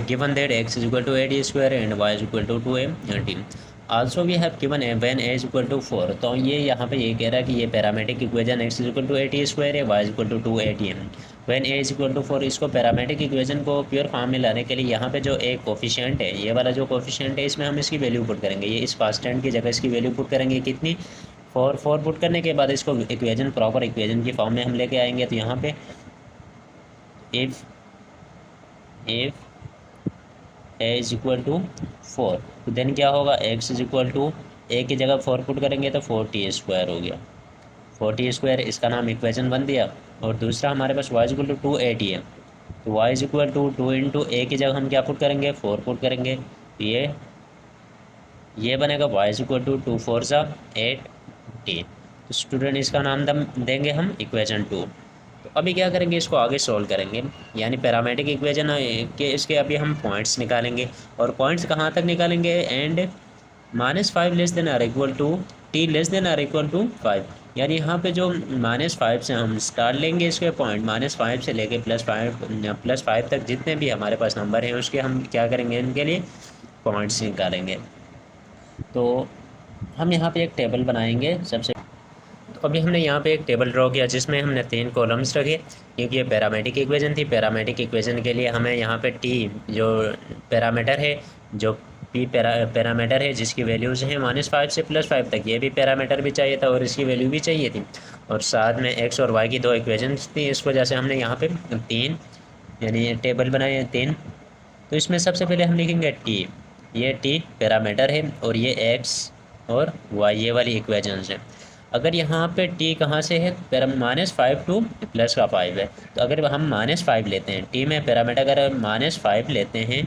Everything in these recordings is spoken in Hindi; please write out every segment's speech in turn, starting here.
given that x is equal to 8 square and y is equal to 2t. Also we have given when a is equal to 4. तो ये यहाँ पे ये कह रहा है कि ये parametric equation x is equal to 8 square है, y is equal to 2at. when a is equal to 4, इसको पैरामेट्रिक इक्वेशन को प्योर फॉर्म में लाने के लिए यहाँ पे जो एक कोफिशिएंट है, ये वाला जो कोफिशिएंट है, इसमें हम इसकी वैल्यू पुट करेंगे। ये इस कांस्टेंट की जगह इसकी वैल्यू पुट करेंगे कितनी, 4 पुट करने के बाद इसको इक्वेशन प्रॉपर इक्वेशन की फॉर्म में हम लेके आएंगे। तो यहाँ पे if a is equal to 4, तो देन क्या होगा, x is equal to a की जगह 4 पुट करेंगे तो 4t स्क्वायर हो गया, 4t स्क्वायर, इसका नाम इक्वेशन बन दिया। और दूसरा हमारे पास y is equal to 2at है, तो y is equal to 2 into a की जगह हम क्या पुट करेंगे, 4 पुट करेंगे, तो ये बनेगा y इज इक्वल टू 2 4 सा 8t। तो स्टूडेंट इसका नाम देंगे हम इक्वेशन 2। तो अभी क्या करेंगे, इसको आगे सोल्व करेंगे, यानी पैरामेट्रिक इक्वेशन के इसके अभी हम पॉइंट्स निकालेंगे। और पॉइंट्स कहाँ तक निकालेंगे, and -5 less than or equal to t less than or equal to 5, यानी यहाँ पे जो -5 से हम स्टार्ट लेंगे इसके पॉइंट, -5 से लेके +5 तक जितने भी हमारे पास नंबर हैं उसके हम क्या करेंगे, इनके लिए पॉइंट्स निकालेंगे। तो हम यहाँ पे एक टेबल बनाएंगे सबसे। तो अभी हमने यहाँ पे एक टेबल ड्रॉ किया जिसमें हमने 3 कॉलम्स रखे, क्योंकि ये पैरामेट्रिक इक्वेशन थी। पैरामेट्रिक इक्वेशन के लिए हमें यहाँ पे t जो पैरामीटर है, जो p पैरामीटर है जिसकी वैल्यूज़ हैं -5 से +5 तक, ये भी पैरामीटर भी चाहिए था और इसकी वैल्यू भी चाहिए थी। और साथ में x और y की 2 इक्वेशंस थी, इस वजह से हमने यहाँ पे 3 यानी टेबल बनाए हैं 3। तो इसमें सबसे पहले हम लिखेंगे t, ये t पैरामीटर है और ये x और y ये वाली इक्वेशंस हैं। अगर यहाँ पे t कहाँ से है, -5 टू +5 है, तो अगर हम -5 लेते हैं, t में पैरामीटर अगर -5 लेते हैं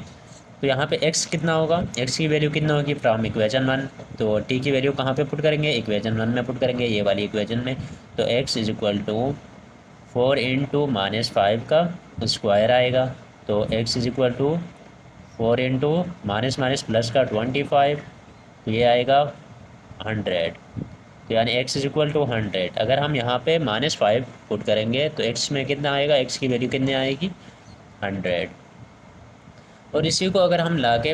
तो यहाँ पे x कितना होगा, x की वैल्यू कितना होगी फ्रॉम इक्वेशन 1। तो t की वैल्यू कहाँ पे पुट करेंगे, इक्वेशन 1 में पुट करेंगे, ये वाली इक्वेशन में। तो x is equal to 4 into -5 का स्क्वायर आएगा, तो x is equal to 4 into minus plus का 25, तो ये आएगा 100। तो यानी x इज इक्वल टू 100। अगर हम यहाँ पे -5 पुट करेंगे तो x में कितना आएगा, x की वैल्यू कितनी आएगी, 100। और इसी को अगर हम ला के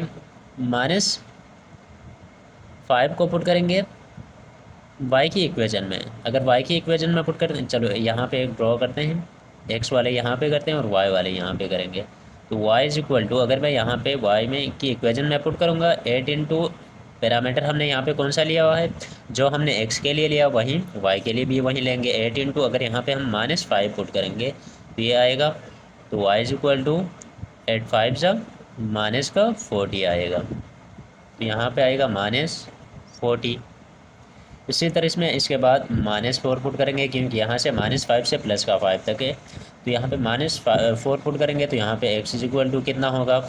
-5 को पुट करेंगे y की इक्वेशन में, अगर y की इक्वेशन में पुट करते हैं, चलो यहाँ पे एक ड्रॉ करते हैं, x वाले यहाँ पे करते हैं और y वाले यहाँ पे करेंगे। तो y इज इक्वल टू, अगर मैं यहाँ पे y में की इक्वेशन में पुट करूँगा 8 इंटू पैरामीटर हमने यहाँ पे कौन सा लिया हुआ है, जो हमने x के लिए लिया वहीं y के लिए भी वहीं लेंगे 8 इंटू, अगर यहाँ पे हम -5 पुट करेंगे तो ये आएगा, तो y इज इक्वल टू 8 5 जा -40 आएगा, तो यहाँ पे आएगा -40। इसी तरह इसमें इसके बाद -4 पुट करेंगे, क्योंकि यहाँ से -5 से +5 तक है, तो यहाँ पे -4 पुट करेंगे तो यहाँ पे x इज इक्वल टू कितना होगा,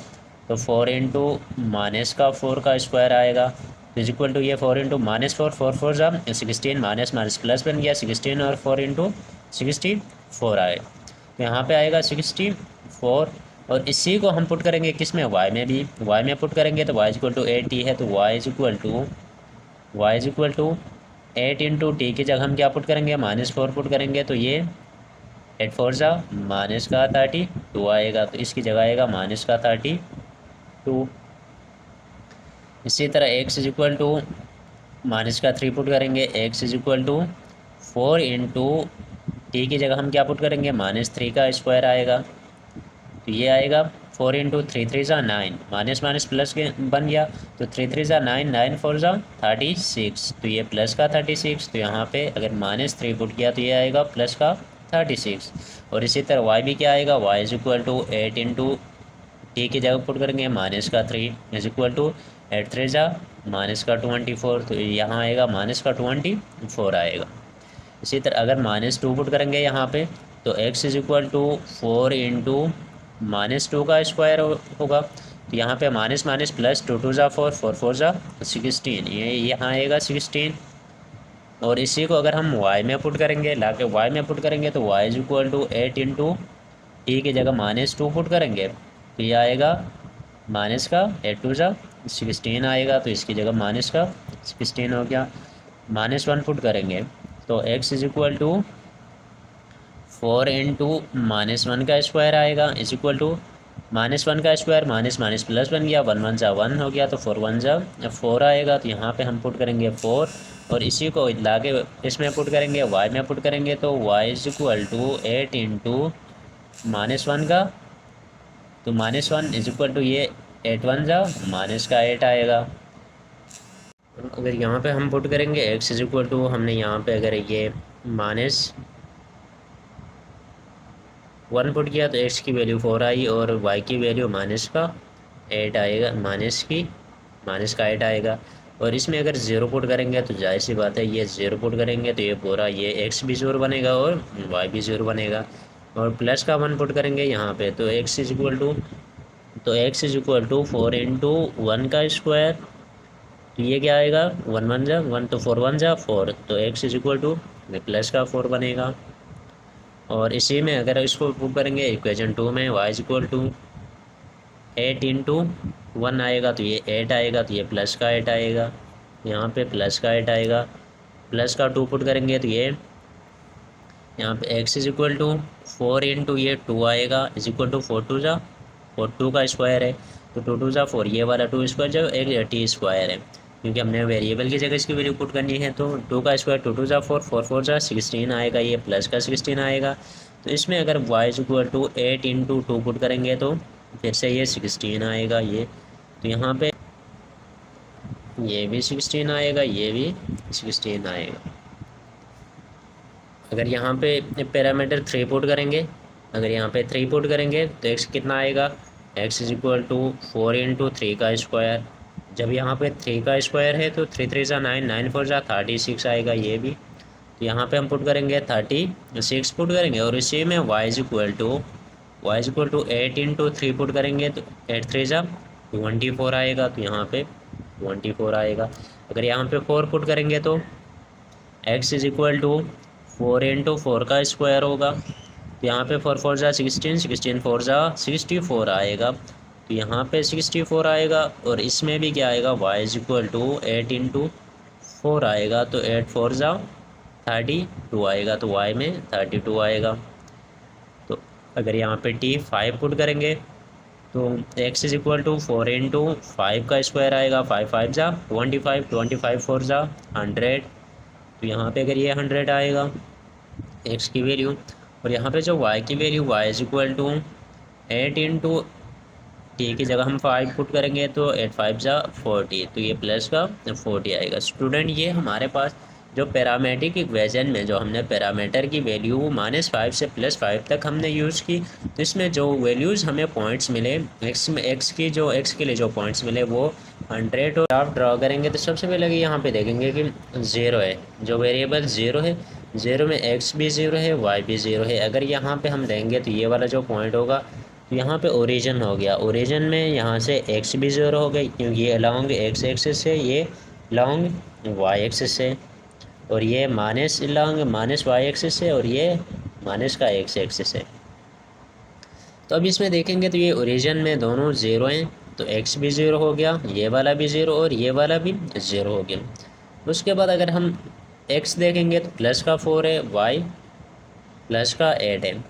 तो 4 इंटू -4 का स्क्वायर आएगा, इज इक्वल टू ये 4 इंटू -4 4 4 जा 16, माइनस प्लस बन गया 16 और 4 इंटू 64 आए, तो यहाँ पे आएगा 64। और इसी को हम पुट करेंगे किस में, y में भी, y में पुट करेंगे तो y is equal to 8t है, तो y is equal to 8 into t की जगह हम क्या पुट करेंगे, -4 पुट करेंगे, तो ये 8 4 जा -32 आएगा, तो इसकी जगह आएगा -32। इसी तरह x is equal to -3 put करेंगे, x is equal to 4 into t की जगह हम क्या पुट करेंगे, -3 का स्क्वायर आएगा, तो ये आएगा 4 इंटू 3 3 जा 9, माइनस प्लस के बन गया, तो 3 3 जा 9 9 4 जा 36, तो ये प्लस का 36, तो यहाँ पे अगर -3 पुट किया तो ये आएगा प्लस का 36। और इसी तरह y भी क्या आएगा, y is equal to 8 into t की जगह पुट करेंगे -3 इज इक्वल टू 8 3 जा -24, तो यहाँ आएगा -24 आएगा। इसी तरह अगर -2 पुट करेंगे यहाँ पे तो x is equal to 4 into -2 का स्क्वायर होगा, तो यहाँ पे माइनस प्लस 2 2 जा 4 4 4 जा 16, ये यहाँ आएगा 16। और इसी को अगर हम y में पुट करेंगे, ला के y में पुट करेंगे तो y is equal to 8 into t की जगह -2 पुट करेंगे, तो ये आएगा -8 2 जा 16 आएगा, तो इसकी जगह -16 हो गया। -1 पुट करेंगे तो x is equal to 4 into -1 का स्क्वायर आएगा, इज इक्वल टू -1 का स्क्वायर माइनस माइनस प्लस बन गया, 1 1 जा 1 हो गया, तो 4 1 जा 4 आएगा। तो यहाँ पे हम पुट करेंगे 4 और इसी को लाके इसमें पुट करेंगे, y में पुट करेंगे, तो y is equal to 8 into -1 का, तो -1 इज इक्वल टू ये 8 1 जा माइनस का 8 आएगा। अगर यहाँ पे हम पुट करेंगे x इज इक्वल टू, हमने यहाँ पे अगर ये -1 पुट किया तो x की वैल्यू 4 आई और y की वैल्यू माइनस का 8 आएगा, माइनस का 8 आएगा। और इसमें अगर 0 पुट करेंगे तो जाहिर सी बात है ये 0 पुट करेंगे तो ये पूरा ये x भी 0 बनेगा और y भी 0 बनेगा। और प्लस का 1 पुट करेंगे यहाँ पे तो x इज इक्वल टू, तो x is equal to 4 into 1 का स्क्वायर, तो ये क्या आएगा 1 1 जा 1, तो 4 1 जा 4, तो x is equal two plus का 4 बनेगा। और इसी में अगर इसको पुट करेंगे इक्वेशन 2 में y is equal to 8 into 1 आएगा, तो ये 8 आएगा, तो ये प्लस का 8 आएगा, यहाँ पे प्लस का 8 आएगा। प्लस का 2 पुट करेंगे तो ये यहाँ पे x is equal to 4 into ये 2 आएगा इज इक्वल टू 4 2 जा 4, 2 का स्क्वायर है, तो 2 2 जा 4, ये वाला 2 स्क्वायर जो एक टी स्क्वायर है, क्योंकि हमने वेरिएबल की जगह इसकी वैल्यू पुट करनी है। तो 2 का स्क्वायर 2 2 जा 4, 4 4 जा 16 आएगा, ये प्लस का 16 आएगा। तो इसमें अगर y is equal to 8 into 2 put करेंगे तो फिर से ये 16 आएगा, ये तो यहाँ पे ये भी 16 आएगा, ये भी 16 आएगा। अगर यहाँ पे पैरामीटर 3 पुट करेंगे, अगर यहाँ पे 3 पुट करेंगे तो x कितना आएगा, x is equal to 4 into 3 का स्क्वायर। जब यहाँ पे 3 का स्क्वायर है तो 3 3 जा 9, 9 4 जा 36 आएगा, ये भी। तो यहाँ पे हम पुट करेंगे 36 पुट करेंगे और इसी में y is equal to 8 into 3 put करेंगे तो 8 3 जा 24 आएगा, तो यहाँ पे 24 आएगा। अगर यहाँ पे 4 पुट करेंगे तो x is equal to 4 into 4 का स्क्वायर होगा, तो यहाँ पे 4 4 जा 16, 16 4 जा 64 आएगा, तो यहाँ पे 64 आएगा। और इसमें भी क्या आएगा y is equal to 8 into 4 आएगा, तो 8 4 जा 32 आएगा, तो y में 32 आएगा। तो अगर यहाँ पे t 5 पुट करेंगे तो x is equal to 4 into 5 का स्क्वायर आएगा, 5 5 जा 25, 25 4 जा 100, तो यहाँ पे अगर ये 100 आएगा x की वैल्यू। और यहाँ पे जो y की value y is equal to 8 into t की जगह हम 5 पुट करेंगे तो 8 5 जा 40, तो ये प्लस का 40 आएगा। स्टूडेंट ये हमारे पास जो पैरामीट्रिक इक्वेशन में जो हमने पैरामीटर की वैल्यू -5 से +5 तक हमने यूज़ की, तो इसमें जो वैल्यूज़ हमें पॉइंट्स मिले x के लिए जो पॉइंट्स मिले वो 100, और आप ड्रा करेंगे तो सबसे पहले यहाँ पे देखेंगे कि 0 है, जो वेरिएबल 0 है, 0 में x भी 0 है y भी 0 है। अगर यहाँ पे हम देंगे तो ये वाला जो पॉइंट होगा तो यहाँ पे ओरिजिन हो गया, ओरिजिन में यहाँ से x भी 0 हो गई क्योंकि ये लॉन्ग x एक्सिस है, ये लॉन्ग y एक्सिस है, और ये माइनस वाई एक्सिस है और ये माइनस का x एक्सिस है। तो अब इसमें देखेंगे तो ये ओरिजिन में दोनों 0 हैं, तो x भी 0 हो गया, ये वाला भी 0 और ये वाला भी 0 हो गया। उसके बाद अगर हम x देखेंगे तो प्लस का 4 है, y प्लस का 8 है।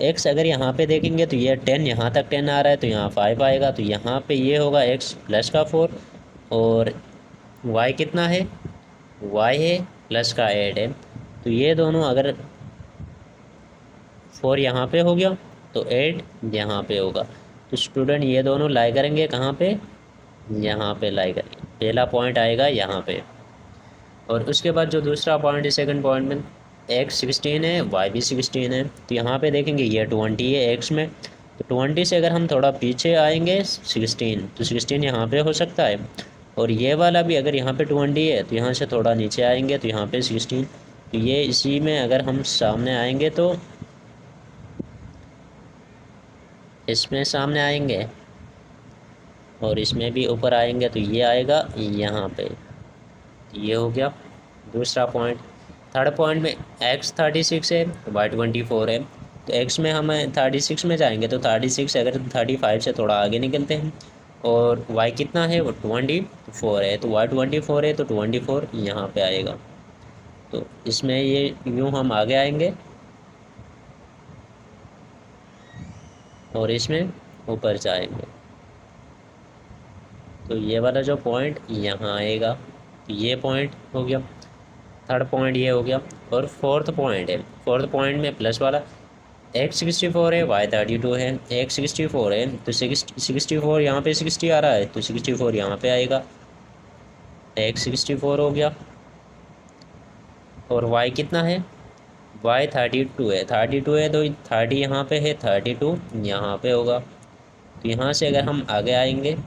x अगर यहाँ पे देखेंगे तो ये 10, यहाँ तक 10 आ रहा है तो यहाँ 5 आएगा, तो यहाँ पे ये होगा x प्लस का 4, और y कितना है, y है प्लस का 8 है, तो ये दोनों अगर 4 यहाँ पे हो गया तो 8 यहाँ पे होगा। तो स्टूडेंट ये दोनों लाई करेंगे कहाँ पे, यहाँ पे लाई करेंगे, पहला पॉइंट आएगा यहाँ पे। और उसके बाद जो दूसरा पॉइंट है सेकंड पॉइंट में x 16 है y भी 16 है, तो यहाँ पे देखेंगे ये 20 है x में, तो 20 से अगर हम थोड़ा पीछे आएंगे 16, तो 16 यहाँ पे हो सकता है। और ये वाला भी अगर यहाँ पे 20 है तो यहाँ से थोड़ा नीचे आएंगे तो यहाँ पे 16, तो ये इसी में अगर हम सामने आएंगे तो इसमें सामने आएंगे और इसमें भी ऊपर आएंगे, तो ये आएगा यहाँ पे, ये हो गया दूसरा पॉइंट। थर्ड पॉइंट में x 36 है y 24 है, तो x में हम 36 में जाएंगे तो 36 अगर 35 से थोड़ा आगे निकलते हैं, और y कितना है वो 24 है, तो y 24 है तो 24 यहाँ पे आएगा। तो इसमें ये यूँ हम आगे आएंगे और इसमें ऊपर जाएंगे। तो ये वाला जो पॉइंट यहाँ आएगा, तो ये पॉइंट हो गया, थर्ड पॉइंट ये हो गया। और फोर्थ पॉइंट है, फोर्थ पॉइंट में प्लस वाला x64 है, y32 है। x64 है तो 64 यहाँ पे 60 आ रहा है, तो 64 यहाँ पे आएगा, x64 हो गया। और y कितना है, y32 है, 32 है तो 30 यहाँ पे है, 32 यहाँ पे होगा। तो यहाँ से अगर हम आगे आएंगे,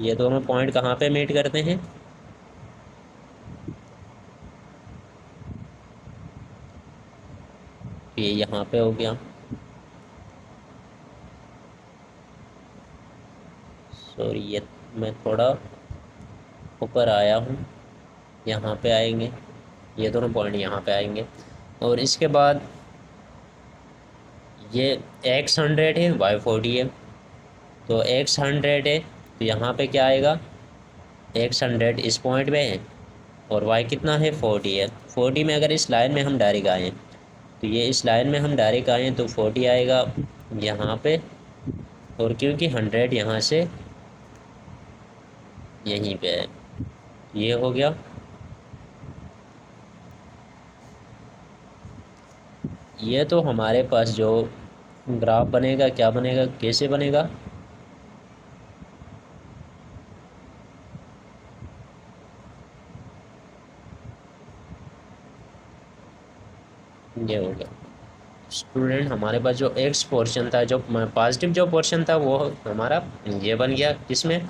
ये दोनों पॉइंट कहाँ पे मीट करते हैं, ये यहाँ पे हो गया। सॉरी, ये मैं थोड़ा ऊपर आया हूँ, यहाँ पे आएंगे, ये दोनों पॉइंट यहाँ पे आएंगे। और इसके बाद ये x100 है, y40 है। तो x100 है तो यहाँ पे क्या आएगा, x100 इस पॉइंट में है, और y कितना है, 40 है। 40 में अगर इस लाइन में हम डायरेक्ट आएँ, तो ये इस लाइन में हम डायरेक्ट आएँ तो 40 आएगा यहाँ पे। और क्योंकि 100 यहाँ से यहीं पे है, ये हो गया। ये तो हमारे पास जो ग्राफ बनेगा, क्या बनेगा, कैसे बनेगा, ये हो गया। स्टूडेंट हमारे पास जो एक्स पोर्शन था, जो पॉजिटिव जो पोर्शन था, वो हमारा ये बन गया किसमें,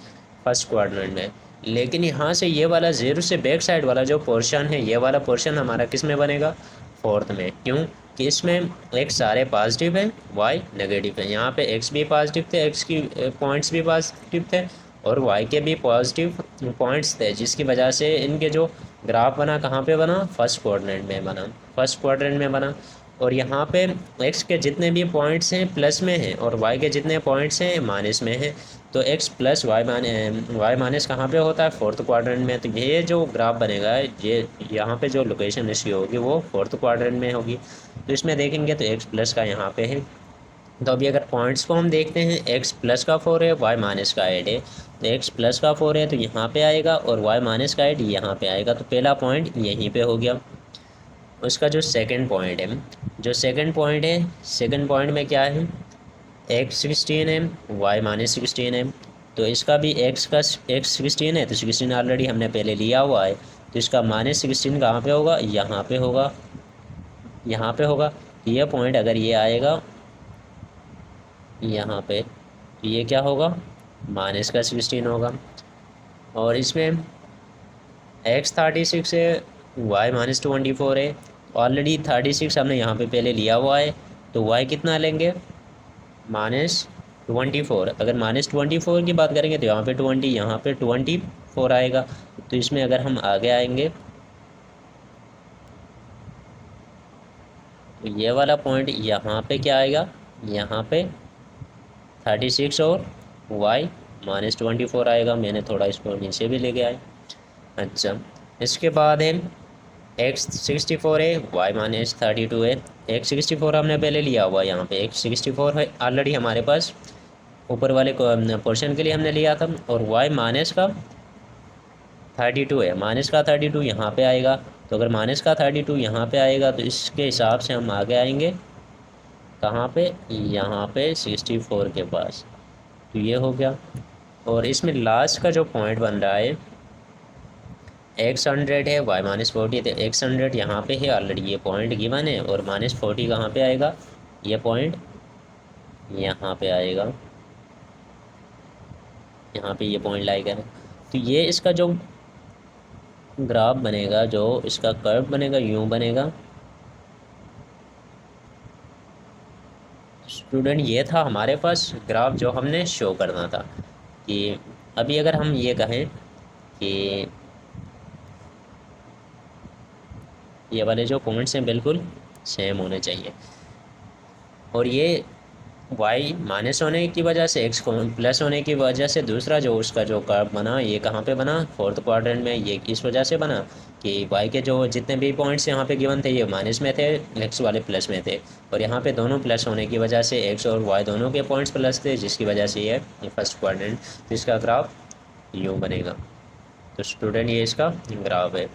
फर्स्ट क्वाड्रेंट में। लेकिन यहाँ से ये वाला जीरो से बैक साइड वाला जो पोर्शन है, ये वाला पोर्शन हमारा किस में बनेगा, फोर्थ में। क्यों कि इसमें एक्स सारे पॉजिटिव हैं, वाई नेगेटिव है। यहाँ पे एक्स भी पॉजिटिव थे, एक्स की पॉइंट्स भी पॉजिटिव थे, और वाई के भी पॉजिटिव पॉइंट्स थे, जिसकी वजह से इनके जो ग्राफ बना, कहाँ पे बना, फर्स्ट क्वाड्रेंट में बना, फर्स्ट क्वाड्रेंट में बना। और यहाँ पे एक्स के जितने भी पॉइंट्स हैं प्लस में हैं, और वाई के जितने पॉइंट्स हैं माइनस में हैं। तो एक्स प्लस वाई माइनस कहाँ पे होता है, फोर्थ क्वाड्रेंट में। तो ये जो ग्राफ बनेगा, ये यहाँ पे जो लोकेशन इसकी होगी वो फोर्थ क्वाड्रेंट में होगी। तो इसमें देखेंगे तो एक्स प्लस का यहाँ पे है। तो अभी अगर पॉइंट्स को हम देखते हैं, एक्स प्लस का 4 है, वाई माइनस का 8 है। तो एक्स प्लस का 4 है तो यहाँ पे आएगा, और वाई माइनस का 8 यहाँ पे आएगा। तो पहला पॉइंट यहीं पे हो गया। उसका जो सेकंड पॉइंट है, जो सेकंड पॉइंट है, सेकंड पॉइंट में क्या है, x16 है, y-16 है। तो इसका भी x16 है, तो 16 ऑलरेडी हमने पहले लिया हुआ है। तो इसका -16 कहाँ पे होगा, यहाँ पे होगा, यहाँ पे होगा। तो ये पॉइंट अगर ये आएगा यहाँ पे, तो ये क्या होगा, -16 होगा। और इसमें x36 है, y-24 है। ऑलरेडी 36 हमने यहाँ पे पहले लिया हुआ है, तो y कितना लेंगे, -24। अगर -24 की बात करेंगे तो यहाँ पे 20, यहाँ पे 24 आएगा। तो इसमें अगर हम आगे आएंगे, तो ये वाला पॉइंट यहाँ पे क्या आएगा, यहाँ पे 36 और y-24 आएगा। मैंने थोड़ा इसको नीचे भी लेके आए। अच्छा, इसके बाद है x64 है, y-32 है। x64 हमने पहले लिया हुआ है, यहाँ पे x64 है ऑलरेडी हमारे पास, ऊपर वाले पोर्शन के लिए हमने लिया था। और y माइनस का 32 है, माइनस का 32 यहाँ पे आएगा। तो अगर माइनस का 32 यहाँ पे आएगा, तो इसके हिसाब से हम आगे आएंगे कहाँ पे, यहाँ पे 64 के पास। तो ये हो गया। और इसमें लास्ट का जो पॉइंट बन रहा है, x100 है, y-40, तो x100 यहाँ पे है ऑलरेडी, ये पॉइंट गिवन है। और -40 कहाँ पे आएगा, ये पॉइंट यहाँ पे आएगा, यहाँ पे ये पॉइंट लाएगा। तो ये इसका जो ग्राफ बनेगा, जो इसका कर्व बनेगा, यूँ बनेगा। स्टूडेंट ये था हमारे पास ग्राफ जो हमने शो करना था। कि अभी अगर हम ये कहें कि ये वाले जो पॉइंट्स हैं बिल्कुल सेम होने चाहिए, और ये वाई माइनस होने की वजह से, एक्स प्लस होने की वजह से दूसरा जो उसका जो कर्व बना ये कहाँ पे बना, फोर्थ क्वाड्रेंट में। ये इस वजह से बना कि वाई के जो जितने भी पॉइंट्स यहाँ पे गिवन थे ये माइनस में थे, एक्स वाले प्लस में थे, और यहाँ पे दोनों प्लस होने की वजह से एक्स और वाई दोनों के पॉइंट्स प्लस थे, जिसकी वजह से ये फर्स्ट क्वाड्रेंट। तो इसका ग्राफ यूँ बनेगा। तो स्टूडेंट ये इसका ग्राफ है।